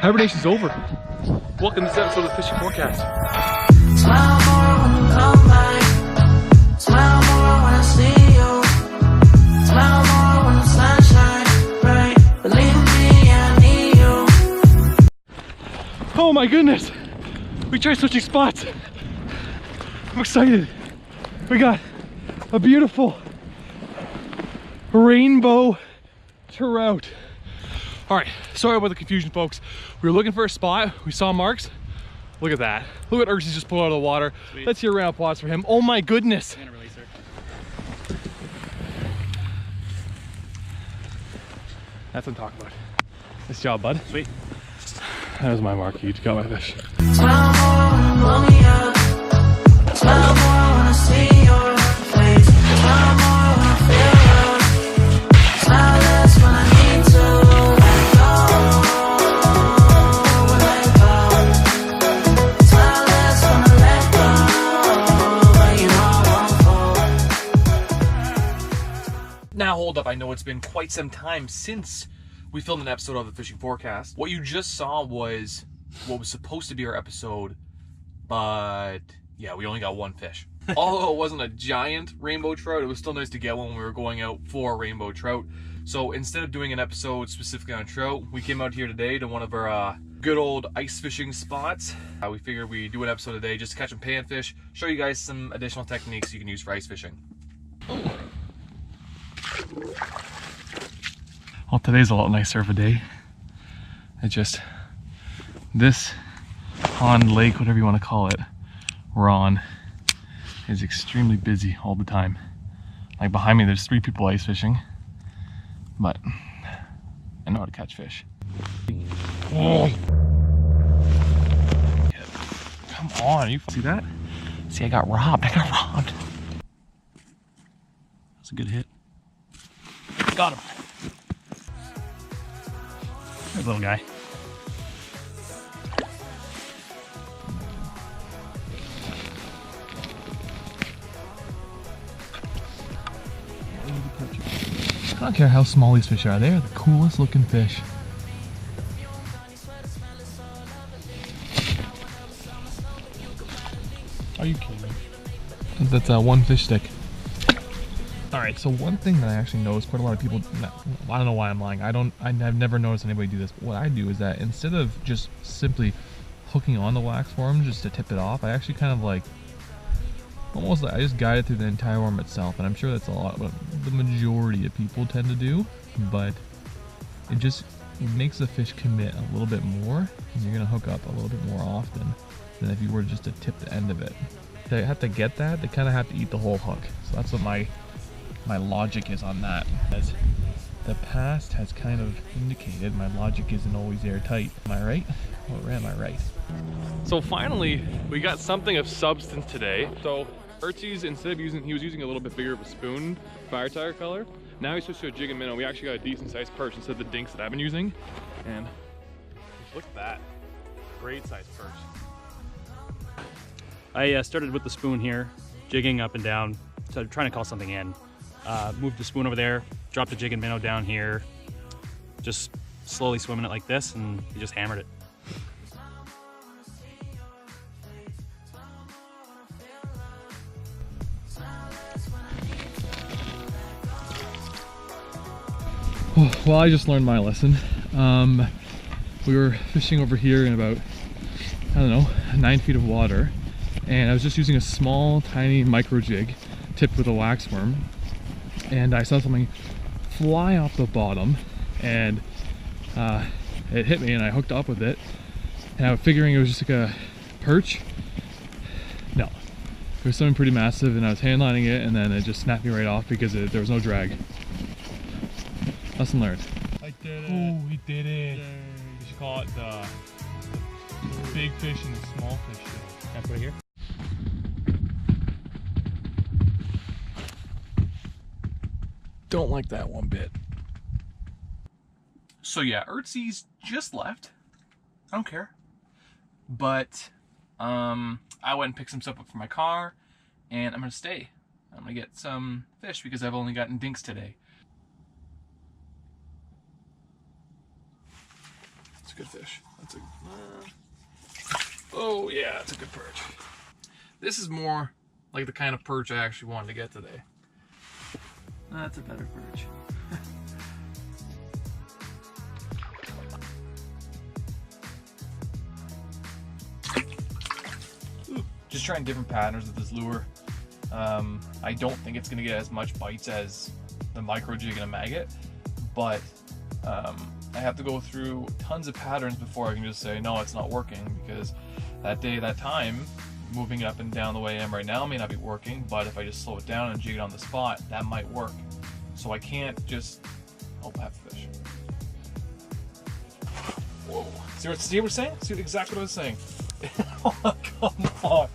Hibernation's over. Welcome to this episode of the Fishing Forecast. Smile more when you come by. Smile more when I see you. Smile more when the sun shines bright. Believe me, I need you. Oh my goodness! We tried switching spots. I'm excited. We got a beautiful rainbow trout. All right, sorry about the confusion, folks. We were looking for a spot. We saw marks. Look at that. Look at Ursies just pulled out of the water. Sweet. Let's hear a round of applause for him. Oh my goodness. I'm gonna release her. That's what I'm talking about. Nice job, bud. Sweet. That was my mark. You got my fish. Smile more when you blow me up. Smile more when I see your face. Smile more when I feel love. Smile less when I need to let go. Let go. Smile less when I let go. But you know I won't fall. Now hold up, I know it's been quite some time since we filmed an episode of the Fishing Forecast. What you just saw was what was supposed to be our episode, but yeah, we only got one fish. Although it wasn't a giant rainbow trout, it was still nice to get one when we were going out for a rainbow trout. So instead of doing an episode specifically on trout, we came out here today to one of our good old ice fishing spots. We figured we'd do an episode today just to catch some panfish, show you guys some additional techniques you can use for ice fishing. Well, today's a lot nicer of a day. This pond, lake, whatever you want to call it, Ron, is extremely busy all the time. Like behind me, there's 3 people ice fishing, but I know how to catch fish. Oh. Come on, you see that? See, I got robbed. That's a good hit. Got him. There's a little guy. I don't care how small these fish are, they are the coolest looking fish. Are you kidding me? That's one fish stick. Alright, so one thing that I actually noticed quite a lot of people, I don't know why I'm lying, I've never noticed anybody do this, but what I do is that instead of just simply hooking on the wax worm just to tip it off, I actually kind of like, almost like I just guide it through the entire worm itself, and I'm sure that's a lot what the majority of people tend to do, but it just makes the fish commit a little bit more, and you're going to hook up a little bit more often than if you were just to tip the end of it. They have to get that, they kind of have to eat the whole hook, so that's what my logic is on that. As the past has kind of indicated, my logic isn't always airtight. Am I right? Or am I right? So finally, we got something of substance today. So Urtsies, instead of he was using a little bit bigger of a spoon, fire tiger color. Now he switched to a jig and minnow. We actually got a decent sized perch instead of the dinks that I've been using. And look at that, great sized perch. I started with the spoon here, jigging up and down, so trying to call something in. Moved the spoon over there, dropped the jig and minnow down here, just slowly swimming it like this, and he just hammered it. Well, I just learned my lesson. We were fishing over here in about, I don't know, 9 feet of water, and I was just using a small, tiny micro jig tipped with a wax worm, and I saw something fly off the bottom, and it hit me, and I hooked up with it, and I was figuring it was just like a perch. No, it was something pretty massive, and I was handlining it, and then it just snapped me right off because there was no drag. Lesson learned. I did it. Oh, he did it. You should call it the big fish and the small fish. Can I put it here? Don't like that one bit. So yeah, Urtsies just left. I don't care. But I went and picked some stuff up from my car, and I'm gonna stay. I'm gonna get some fish because I've only gotten dinks today. It's a good fish. That's a, oh yeah, that's a good perch. This is more like the kind of perch I actually wanted to get today. That's a better perch. Just trying different patterns with this lure. I don't think it's gonna get as much bites as the micro jig and a maggot, but I have to go through tons of patterns before I can just say, no, it's not working, because that day, that time, moving it up and down the way I am right now may not be working, but if I just slow it down and jig it on the spot, that might work. So I can't just, oh, I have a fish. Whoa. See what I was saying? See exactly what I was saying. Oh, come on.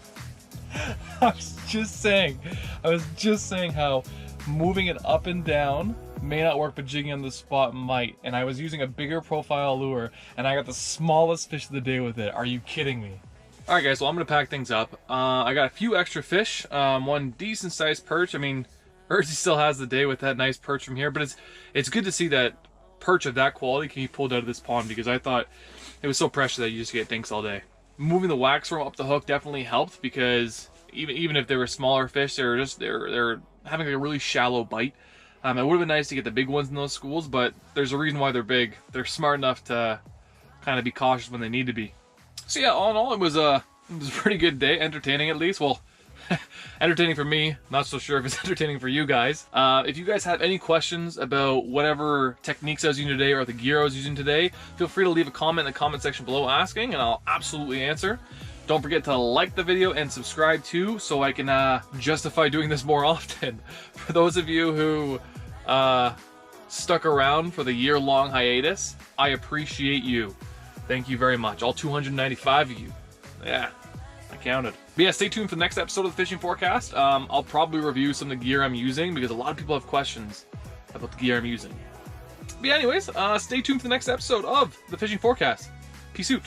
I was just saying how moving it up and down may not work, but jigging on the spot might. And I was using a bigger profile lure, and I got the smallest fish of the day with it. Are you kidding me? All right, guys, well, I'm gonna pack things up. I got a few extra fish, one decent sized perch. I mean, Urzy still has the day with that nice perch from here, but it's good to see that perch of that quality can be pulled out of this pond, because I thought it was so precious that you just get dinks all day. Moving the wax worm up the hook definitely helped, because even if they were smaller fish, they're having like a really shallow bite. It would have been nice to get the big ones in those schools, but there's a reason why they're big. They're smart enough to kind of be cautious when they need to be. So yeah, all in all, it was a pretty good day, entertaining at least. Well, entertaining for me, not so sure if it's entertaining for you guys. If you guys have any questions about whatever techniques I was using today or the gear I was using today, feel free to leave a comment in the comment section below asking, and I'll absolutely answer. Don't forget to like the video and subscribe too, so I can justify doing this more often. For those of you who stuck around for the year-long hiatus, I appreciate you. Thank you very much. All 295 of you. Yeah, I counted. But yeah, stay tuned for the next episode of the Fishing Forecast. I'll probably review some of the gear I'm using, because a lot of people have questions about the gear I'm using. But yeah, anyways, stay tuned for the next episode of the Fishing Forecast. Peace out.